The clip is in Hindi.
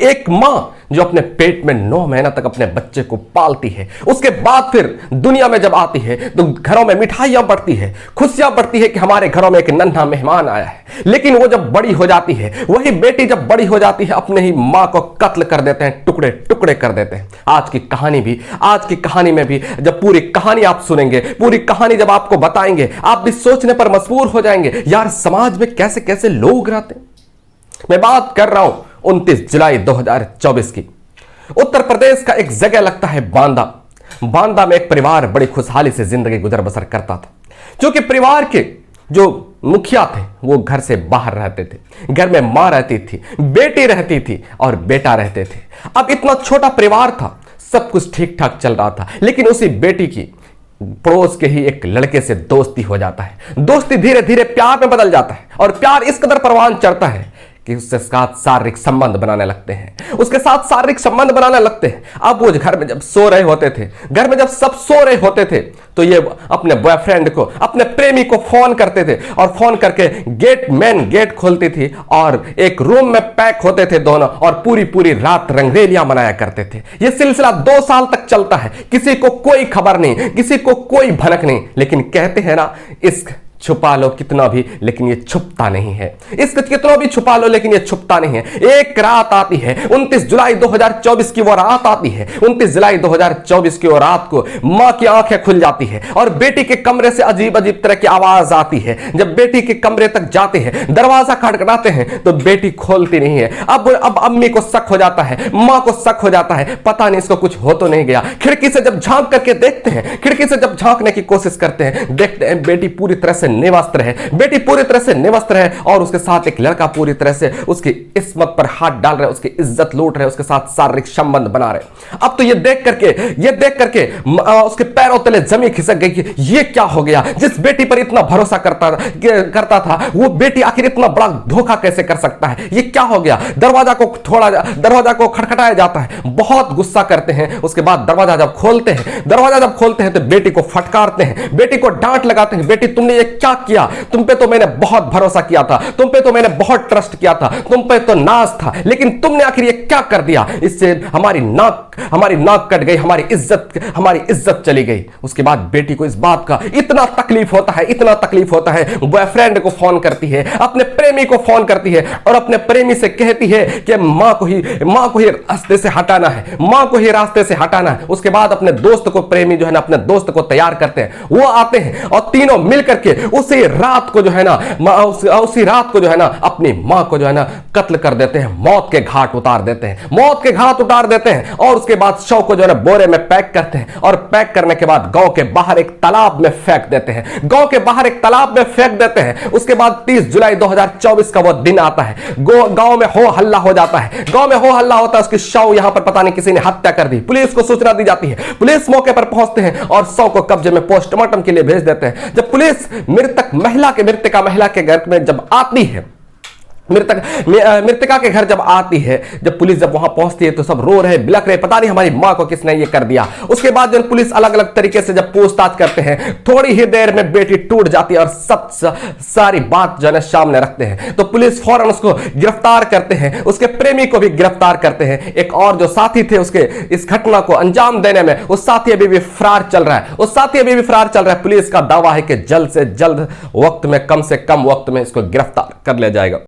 एक माँ जो अपने पेट में 9 महीना तक अपने बच्चे को पालती है, उसके बाद फिर दुनिया में जब आती है तो घरों में मिठाइयां बढ़ती है, खुशियां बढ़ती है कि हमारे घरों में एक नन्हा मेहमान आया है। लेकिन वो जब बड़ी हो जाती है, वही बेटी जब बड़ी हो जाती है, अपने ही माँ को कत्ल कर देते हैं, टुकड़े टुकड़े कर देते हैं। आज की कहानी में भी जब पूरी कहानी आप सुनेंगे, पूरी कहानी जब आपको बताएंगे, आप भी सोचने पर मजबूर हो जाएंगे, यार समाज में कैसे कैसे लोग रहते हैं। मैं बात कर रहा हूं 29 जुलाई 2024 की। उत्तर प्रदेश का एक जगह लगता है बांदा में एक परिवार बड़ी खुशहाली से जिंदगी गुजर बसर करता था। क्योंकि परिवार के जो मुखिया थे वो घर से बाहर रहते थे। घर में मां रहती थी, बेटी रहती थी और बेटा रहते थे। अब इतना छोटा परिवार था, सब कुछ ठीक ठाक चल रहा था। लेकिन उसी बेटी की पड़ोस के ही एक लड़के से दोस्ती हो जाता है। दोस्ती धीरे धीरे प्यार में बदल जाता है और प्यार इस कदर परवान चढ़ता है कि उसके साथ शारीरिक संबंध बनाने लगते हैं, अब वो घर में जब सो रहे होते थे, घर में जब सब सो रहे होते थे, तो ये अपने बॉयफ्रेंड को, अपने प्रेमी को फोन करते थे और फोन करके मेन गेट खोलती थी और एक रूम में पैक होते थे दोनों और पूरी रात रंगरेलियां मनाया करते थे। ये सिलसिला 2 साल तक चलता है। किसी को कोई खबर नहीं, किसी को कोई भनक नहीं। लेकिन कहते हैं ना, इश्क छुपा लो कितना भी, लेकिन ये छुपता नहीं है। इसको कितना भी छुपा लो, लेकिन ये छुपता नहीं है। एक रात आती है 29 जुलाई 2024 की, वो रात आती है 29 जुलाई 2024 की। वो रात को मां की आंखें खुल जाती है और बेटी के कमरे से अजीब अजीब तरह की आवाज आती है। जब बेटी के कमरे तक जाते हैं, दरवाजा खटखटाते हैं तो बेटी खोलती नहीं है। अब अम्मी को शक हो जाता है, मां को शक हो जाता है, पता नहीं इसको कुछ हो तो नहीं गया। खिड़की से जब झांक करके देखते हैं, खिड़की से जब झांकने की कोशिश करते हैं, देखते हैं बेटी पूरी तरह से निवस्त्र है और उसके साथ एक लड़का पूरी तरह से उसकी इस्मत पर हाथ डाल रहे, उसकी इज्जत लूट रहे, उसके साथ शारीरिक संबंध बना रहे। अब तो ये देख करके उसके पैरों तले जमीन खिसक गई कि ये क्या हो गया। जिस बेटी पर इतना भरोसा करता था, वो बेटी आखिर इतना बड़ा धोखा कैसे कर सकता है। ये क्या हो गया। दरवाजा को खटखटाया जाता है, बहुत गुस्सा करते हैं। उसके बाद दरवाजा जब खोलते हैं तो बेटी को फटकारते हैं, बेटी को डांट लगाते हैं, बेटी तुमने ये क्या किया। तुम पे तो मैंने बहुत भरोसा किया था, तुम पे तो मैंने बहुत ट्रस्ट किया था, तुम पे तो नाज था, लेकिन तुमने आखिर ये क्या कर दिया। इससे हमारी नाक कट गई, हमारी इज्जत चली गई। उसके बाद बेटी को इस बात का इतना तकलीफ होता है, बॉयफ्रेंड को फोन करती है, अपने प्रेमी को फोन करती है और अपने प्रेमी से कहती है कि मां को ही रास्ते से हटाना है। उसके बाद अपने दोस्त को, प्रेमी जो है ना, अपने दोस्त को तैयार करते हैं। वो आते हैं और तीनों मिलकर के उसी रात को जो है ना अपनी मां को जो है ना कत्ल कर देते हैं, मौत के घाट उतार देते हैं और उसके बाद शव को जो है ना बोरे में पैक करते हैं और पैक करने के बाद गांव के बाहर एक तालाब में फेंक देते हैं। उसके बाद 30 जुलाई 2024 का वो दिन आता है। गांव में हो हल्ला हो जाता है, उसकी शव यहां पर पता नहीं किसी ने हत्या कर दी। पुलिस को सूचना दी जाती है, पुलिस मौके पर पहुंचते हैं और शव को कब्जे में पोस्टमार्टम के लिए भेज देते हैं। जब पुलिस मृतका महिला के घर में जब आती है, मृतका के घर जब आती है, जब पुलिस जब वहां पहुंचती है तो सब रो रहे, बिलक रहे, पता नहीं हमारी मां को किसने ये कर दिया। उसके बाद जब पुलिस अलग अलग तरीके से जब पूछताछ करते हैं, थोड़ी ही देर में बेटी टूट जाती है और सारी बात जो है सामने रखते हैं। तो पुलिस फौरन उसको गिरफ्तार करते हैं, उसके प्रेमी को भी गिरफ्तार करते हैं। एक और जो साथी थे उसके इस घटना को अंजाम देने में, उस साथी अभी भी फरार चल रहा है। पुलिस का दावा है कि जल्द से जल्द वक्त में, कम से कम वक्त में इसको गिरफ्तार कर लिया जाएगा।